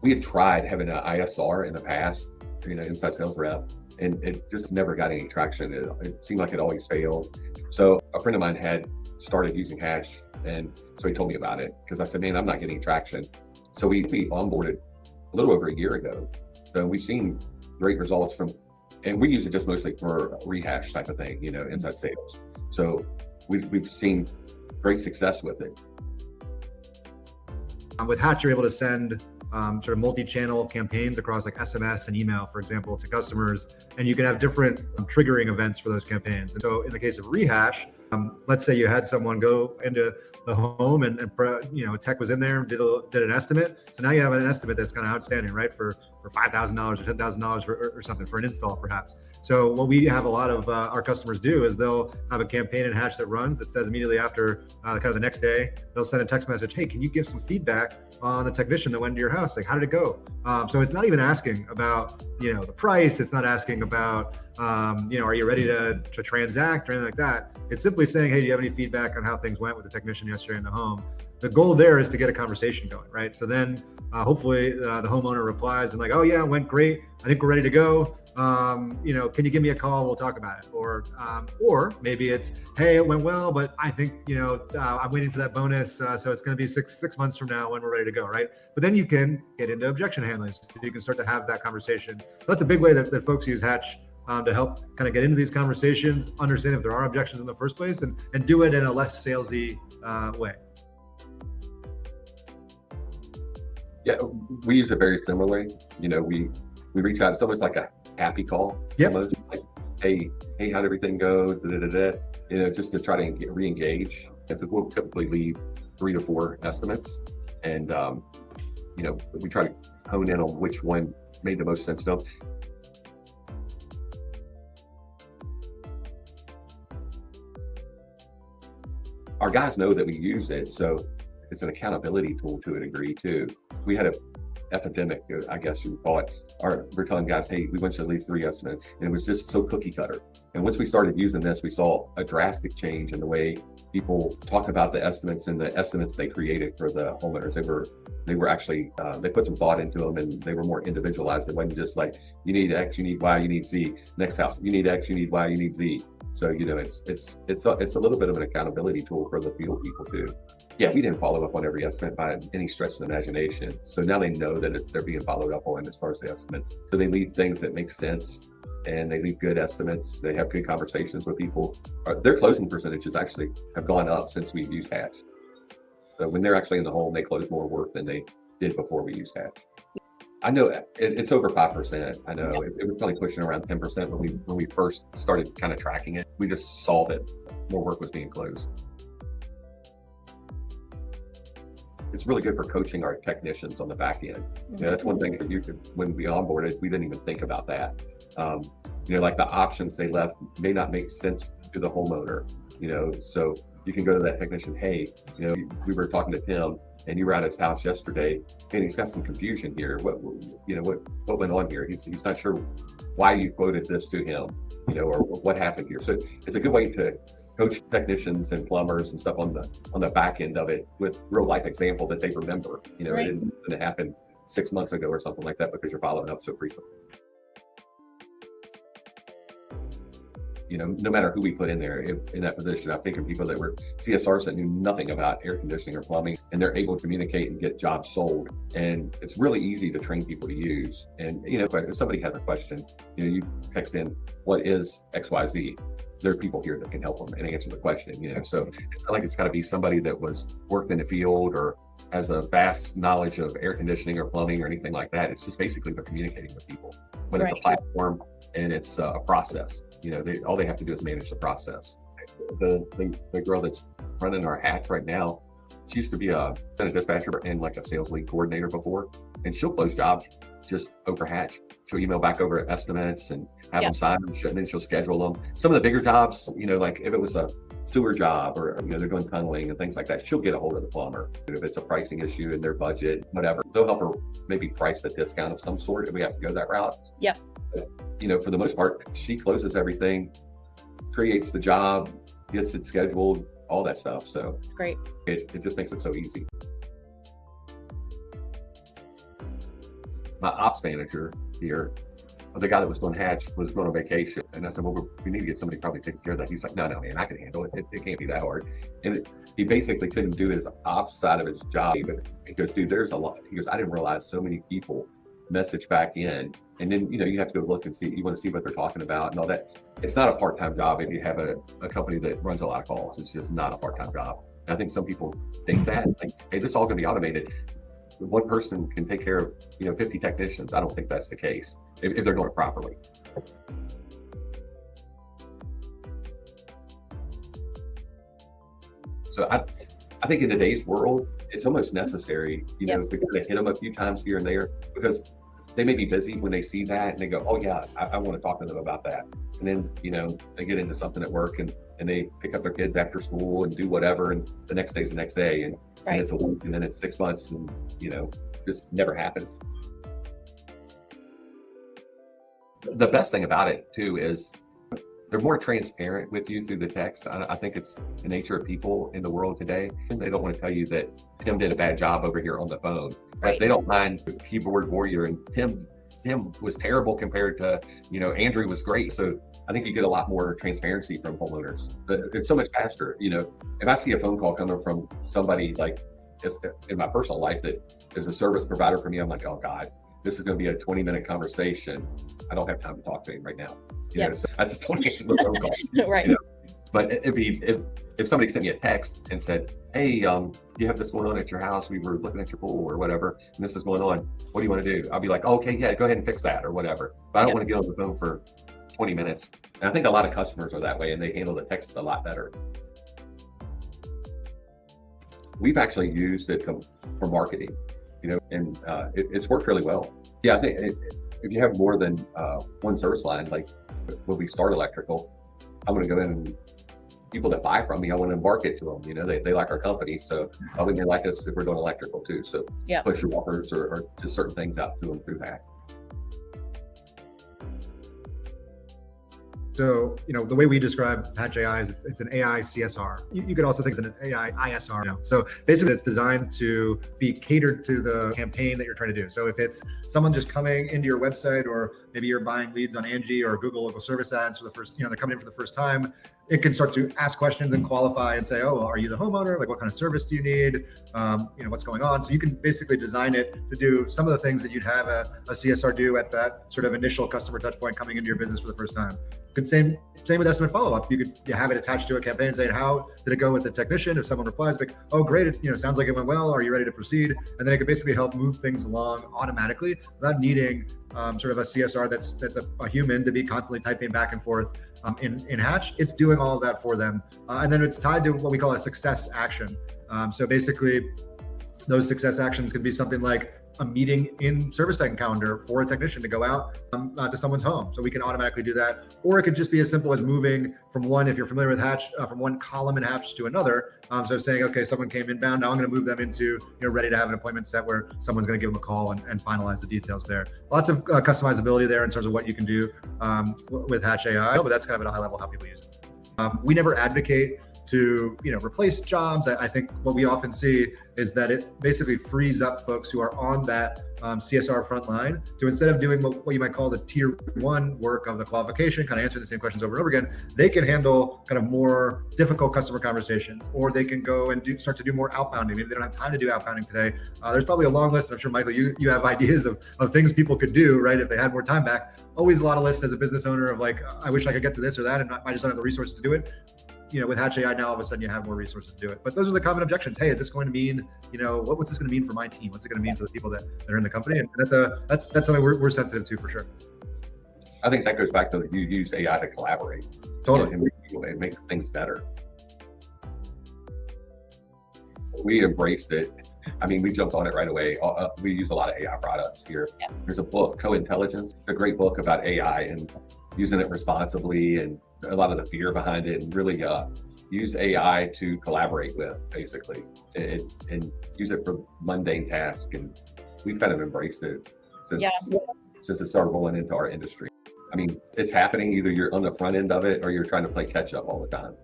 We had tried having an ISR in the past, inside sales rep, and it just never got any traction. It seemed like it always failed. So a friend of mine had started using Hatch, and so he told me about it because I said, man, I'm not getting traction. So we onboarded a little over a year ago. So we've seen great results and we use it just mostly for a rehash type of thing, inside sales. So we've seen great success with it. With Hatch, you're able to send sort of multi-channel campaigns across like SMS and email, for example, to customers, and you can have different triggering events for those campaigns. And so in the case of Rehash, let's say you had someone go into the home and tech was in there, did an estimate. So now you have an estimate that's kind of outstanding, right? For $5,000 or $10,000 or something for an install, perhaps. So what we have a lot of our customers do is they'll have a campaign in Hatch that runs that says immediately after kind of the next day, they'll send a text message, hey, can you give some feedback on the technician that went into your house? Like, how did it go? So it's not even asking about, the price. It's not asking about, are you ready to transact or anything like that? It's simply saying, hey, do you have any feedback on how things went with the technician yesterday in the home? The goal there is to get a conversation going, right? So then hopefully the homeowner replies and like, oh yeah, it went great. I think we're ready to go. Can you give me a call? We'll talk about it. Or maybe it's, hey, it went well, but I think, I'm waiting for that bonus. So it's going to be six months from now when we're ready to go. Right. But then you can get into objection handling. So you can start to have that conversation. That's a big way that folks use Hatch to help kind of get into these conversations, understand if there are objections in the first place and do it in a less salesy way. Yeah, we use it very similarly. We reach out. It's almost like a happy call. Yep. Almost like, hey, how'd everything go? Just to try to re-engage. We'll typically leave 3 to 4 estimates, and we try to hone in on which one made the most sense to them. Our guys know that we use it, so it's an accountability tool to a degree too. We had an epidemic, I guess you would call it. We're telling guys, hey, we want you to leave 3 estimates, and it was just so cookie cutter. And once we started using this, we saw a drastic change in the way people talk about the estimates and the estimates they created for the homeowners. They were actually they put some thought into them, and they were more individualized. It wasn't just like, you need X, you need Y, you need Z. Next house, you need X, you need Y, you need Z. So it's a little bit of an accountability tool for the field people too. Yeah, we didn't follow up on every estimate by any stretch of the imagination. So now they know that they're being followed up on as far as the estimates. So they leave things that make sense, and they leave good estimates. They have good conversations with people. Their closing percentages actually have gone up since we've used Hatch. So when they're actually in the home, they close more work than they did before we used Hatch. I know it's over 5%. I know it was probably pushing around 10% when we first started kind of tracking it. We just saw that more work was being closed. It's really good for coaching our technicians on the back end. That's one thing that when we onboarded, we didn't even think about that. Like the options they left may not make sense to the homeowner. So you can go to that technician. Hey, we were talking to Tim, and you were at his house yesterday, and he's got some confusion here. What went on here? He's not sure why you quoted this to him, or what happened here. So it's a good way to coach technicians and plumbers and stuff on the back end of it with real life example that they remember. Right. It didn't happen 6 months ago or something like that because you're following up so frequently. No matter who we put in there in that position, I've taken people that were CSRs that knew nothing about air conditioning or plumbing, and they're able to communicate and get jobs sold. And it's really easy to train people to use. And, if somebody has a question, you text in, what is XYZ? There are people here that can help them and answer the question, So it's not like it's got to be somebody that was worked in the field or has a vast knowledge of air conditioning or plumbing or anything like that. It's just basically they're communicating with people. When it's a platform and it's a process, all they have to do is manage the process. The girl that's running our Hatch right now, she used to be a dispatcher and like a sales lead coordinator before, and she'll close jobs just over Hatch. She'll email back over estimates and have them sign them, and then she'll schedule them. Some of the bigger jobs, like if it was a sewer job or they're doing tunneling and things like that, she'll get a hold of the plumber. If it's a pricing issue in their budget, whatever, they'll help her maybe price a discount of some sort if we have to go that route. Yep. But, for the most part, she closes everything, creates the job, gets it scheduled, all that stuff. So it's great. It just makes it so easy. my ops manager here, the guy that was doing Hatch was going on vacation. And I said, well, we need to get somebody probably taking care of that. He's like, no, man, I can handle it. It can't be that hard. And he basically couldn't do his ops side of his job. But he goes, dude, there's a lot. He goes, I didn't realize so many people message back in. And then, you have to go look and see, you want to see what they're talking about and all that. It's not a part-time job if you have a company that runs a lot of calls. It's just not a part-time job. And I think some people think that, like, hey, this is all going to be automated. One person can take care of 50 technicians. I don't think that's the case if they're doing it properly. So I think in today's world, it's almost necessary, to kind of hit them a few times here and there, because they may be busy when they see that and they go, oh yeah, I want to talk to them about that. And then, they get into something at work and they pick up their kids after school and do whatever. And the next day's the next day. And it's a week and then it's 6 months and, just never happens. The best thing about it too is they're more transparent with you through the text. I think it's the nature of people in the world today. They don't want to tell you that Tim did a bad job over here on the phone, but they don't mind the keyboard warrior and Tim was terrible compared to, Andrew was great. So I think you get a lot more transparency from homeowners. It's so much faster. If I see a phone call coming from somebody like in my personal life that is a service provider for me, I'm like, oh God, this is going to be a 20-minute conversation. I don't have time to talk to him right now. So I just don't answer the phone call. Right. But if somebody sent me a text and said, hey, you have this going on at your house, we were looking at your pool or whatever, and this is going on, what do you want to do? I'll be like, oh, okay, yeah, go ahead and fix that or whatever. But I don't want to get on the phone for 20 minutes. And I think a lot of customers are that way and they handle the text a lot better. We've actually used it for marketing, and it's worked really well. Yeah, I think if you have more than one service line, like when we start electrical, I'm going to go in and people that buy from me, I want to market to them. They like our company, so I think they like us if we're doing electrical too. So push your offers or just certain things out to them through that. So, the way we describe Hatch AI is it's an AI CSR. You could also think it's an AI ISR. So basically it's designed to be catered to the campaign that you're trying to do. So if it's someone just coming into your website, or maybe you're buying leads on Angie or Google local service ads for the first, they're coming in for the first time, it can start to ask questions and qualify and say, oh, well, are you the homeowner? Like, what kind of service do you need? What's going on? So you can basically design it to do some of the things that you'd have a CSR do at that sort of initial customer touch point coming into your business for the first time. Same with estimate follow-up. You could have it attached to a campaign saying, how did it go with the technician? If someone replies like, oh, great, it sounds like it went well. Are you ready to proceed? And then it could basically help move things along automatically without needing sort of a CSR that's a human to be constantly typing back and forth. In Hatch, it's doing all of that for them. And then it's tied to what we call a success action. So basically, those success actions can be something like a meeting in ServiceTitan calendar for a technician to go out to someone's home. So we can automatically do that. Or it could just be as simple as moving from one, if you're familiar with Hatch, from one column in Hatch to another. So saying, okay, someone came inbound, now I'm going to move them into, ready to have an appointment set where someone's going to give them a call and finalize the details there. Lots of customizability there in terms of what you can do with Hatch AI, but that's kind of at a high level how people use it. We never advocate to replace jobs. I think what we often see is that it basically frees up folks who are on that CSR front line to, instead of doing what you might call the tier one work of the qualification, kind of answering the same questions over and over again, they can handle kind of more difficult customer conversations, or they can go and start to do more outbounding. Maybe they don't have time to do outbounding today. There's probably a long list. I'm sure, Michael, you have ideas of things people could do, right, if they had more time back. Always a lot of lists as a business owner of like, I wish I could get to this or that, and I just don't have the resources to do it. With Hatch AI now, all of a sudden you have more resources to do it. But those are the common objections. Hey, is this going to mean, what's this going to mean for my team? What's it going to mean for the people that are in the company? And that's something we're sensitive to for sure. I think that goes back to you use AI to collaborate. Totally. And make things better. We embraced it. I mean, we jumped on it right away. We use a lot of AI products here. Yeah. There's a book, Co-Intelligence, a great book about AI and using it responsibly and a lot of the fear behind it, and really use AI to collaborate with, basically, and use it for mundane tasks. And we've kind of embraced it since it started rolling into our industry. I mean, it's happening. Either you're on the front end of it or you're trying to play catch up all the time.